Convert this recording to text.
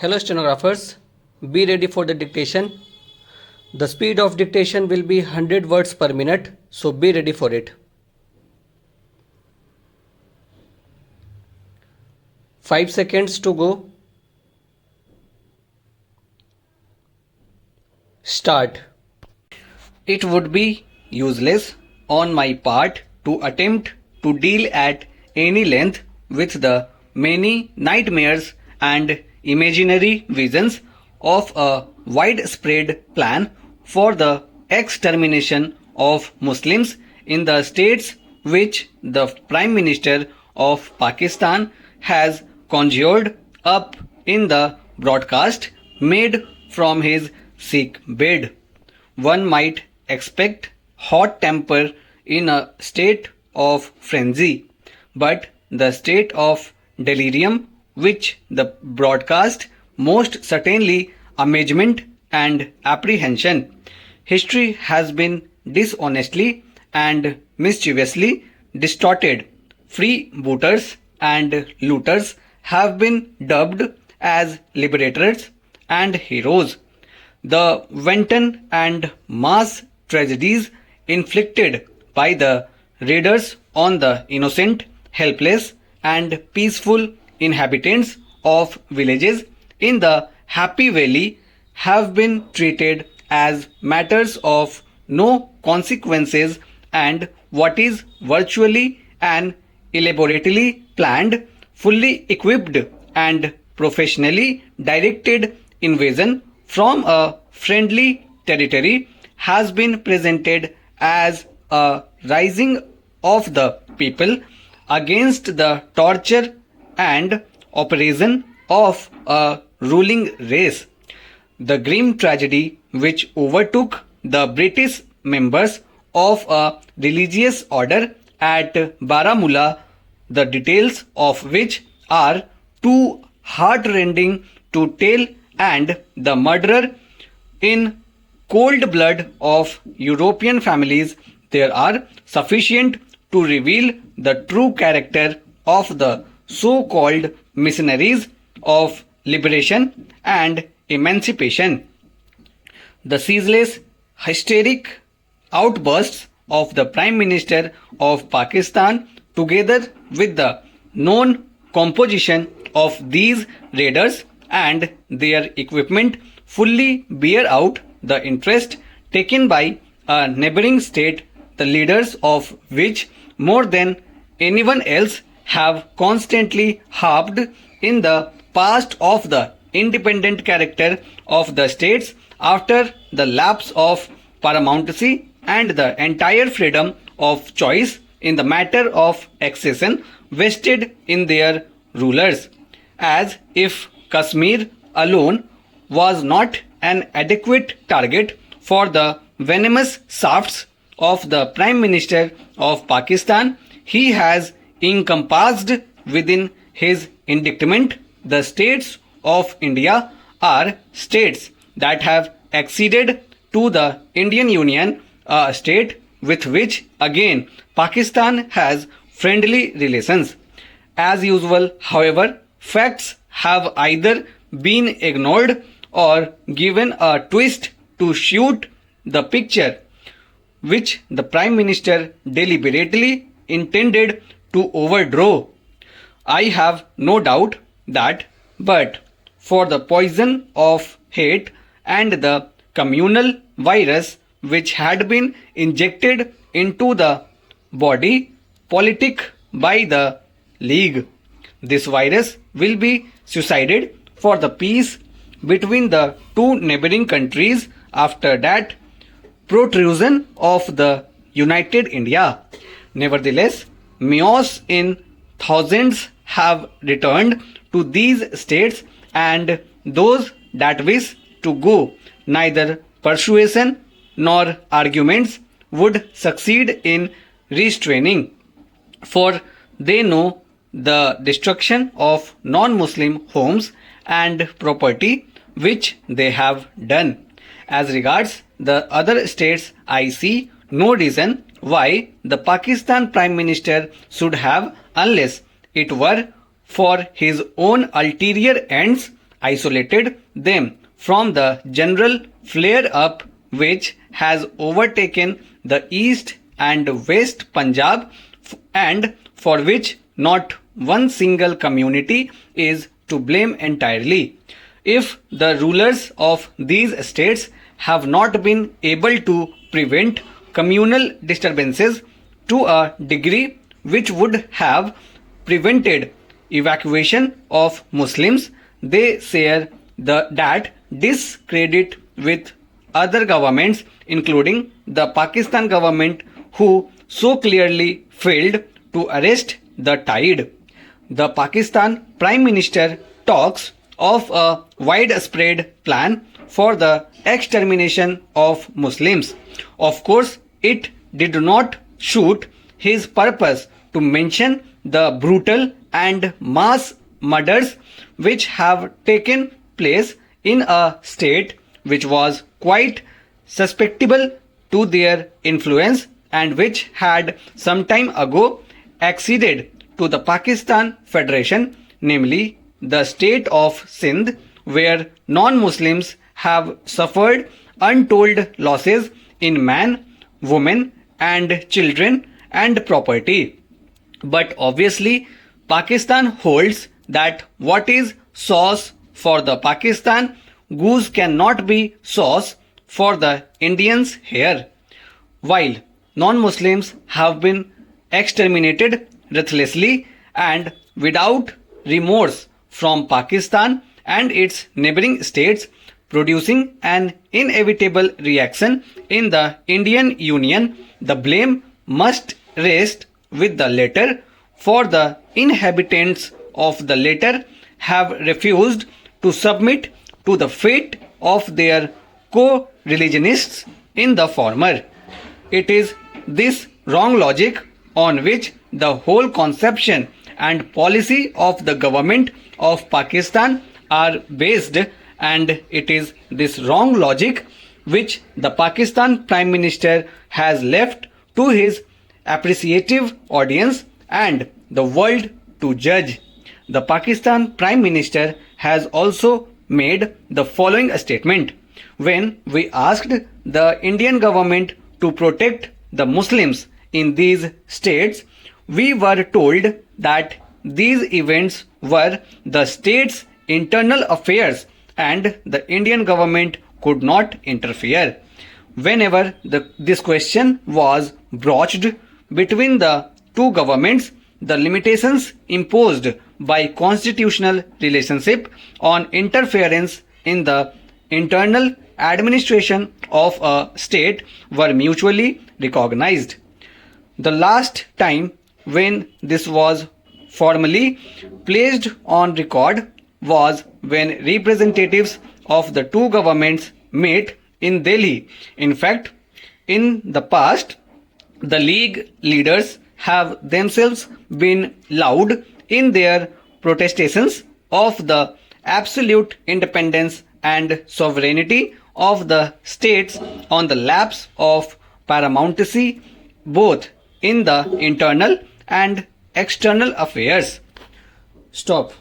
Hello stenographers, be ready for the dictation. The speed of dictation will be 100 words per minute, so be ready for it. 5 seconds to go. Start. It would be useless on my part to attempt to deal at any length with the many nightmares and imaginary visions of a widespread plan for the extermination of Muslims in the states which the Prime Minister of Pakistan has conjured up in the broadcast made from his sick bed. One might expect hot temper in a state of frenzy, but the state of delirium which the broadcast most certainly amazement and apprehension. History has been dishonestly and mischievously distorted. Freebooters and looters have been dubbed as liberators and heroes. The wanton and mass tragedies inflicted by the raiders on the innocent, helpless, and peaceful inhabitants of villages in the Happy Valley have been treated as matters of no consequences, and what is virtually an elaborately planned, fully equipped, and professionally directed invasion from a friendly territory has been presented as a rising of the people against the torture and oppression of a ruling race. The grim tragedy which overtook the British members of a religious order at Baramulla, the details of which are too heartrending to tell, and the murder in cold blood of European families, there are sufficient to reveal the true character of the so-called missionaries of liberation and emancipation. The ceaseless, hysteric outbursts of the Prime Minister of Pakistan, together with the known composition of these raiders and their equipment, fully bear out the interest taken by a neighboring state, the leaders of which more than anyone else have constantly harped in the past of the independent character of the states after the lapse of paramountcy and the entire freedom of choice in the matter of accession vested in their rulers, as if Kashmir alone was not an adequate target for the venomous shafts of the Prime Minister of Pakistan. He has encompassed within his indictment the states of India are states that have acceded to the Indian Union, a state with which again Pakistan has friendly relations. As usual, however, facts have either been ignored or given a twist to suit the picture which the Prime Minister deliberately intended to overdraw. I have no doubt that, but for the poison of hate and the communal virus which had been injected into the body politic by the League, this virus will be suicided for the peace between the two neighboring countries after that protrusion of the United India. Nevertheless, chaos in thousands have returned to these states, and those that wish to go, neither persuasion nor arguments would succeed in restraining, for they know the destruction of non-Muslim homes and property which they have done. As regards the other states, I see no reason why the Pakistan Prime Minister should have, unless it were for his own ulterior ends, isolated them from the general flare-up which has overtaken the East and West Punjab and for which not one single community is to blame entirely. If the rulers of these states have not been able to prevent communal disturbances to a degree which would have prevented evacuation of Muslims, they share that discredit with other governments, including the Pakistan government, who so clearly failed to arrest the tide. The Pakistan Prime Minister talks of a widespread plan for the extermination of Muslims. Of course, it did not suit his purpose to mention the brutal and mass murders which have taken place in a state which was quite susceptible to their influence and which had some time ago acceded to the Pakistan Federation, namely the state of Sindh, where non-Muslims have suffered untold losses in man, women and children and property. But obviously, Pakistan holds that what is sauce for the Pakistan goose cannot be sauce for the Indians here. While non-Muslims have been exterminated ruthlessly and without remorse from Pakistan and its neighboring states, producing an inevitable reaction in the Indian Union, the blame must rest with the latter, for the inhabitants of the latter have refused to submit to the fate of their co-religionists in the former. It is this wrong logic on which the whole conception and policy of the government of Pakistan are based, and it is this wrong logic which the Pakistan Prime Minister has left to his appreciative audience and the world to judge. The Pakistan Prime Minister has also made the following statement. When we asked the Indian government to protect the Muslims in these states, we were told that these events were the state's internal affairs and the Indian government could not interfere. Whenever this question was broached between the two governments, the limitations imposed by constitutional relationship on interference in the internal administration of a state were mutually recognized. The last time when this was formally placed on record was when representatives of the two governments met in Delhi. In fact, in the past, the League leaders have themselves been loud in their protestations of the absolute independence and sovereignty of the states on the lapse of paramountcy both in the internal and external affairs. Stop.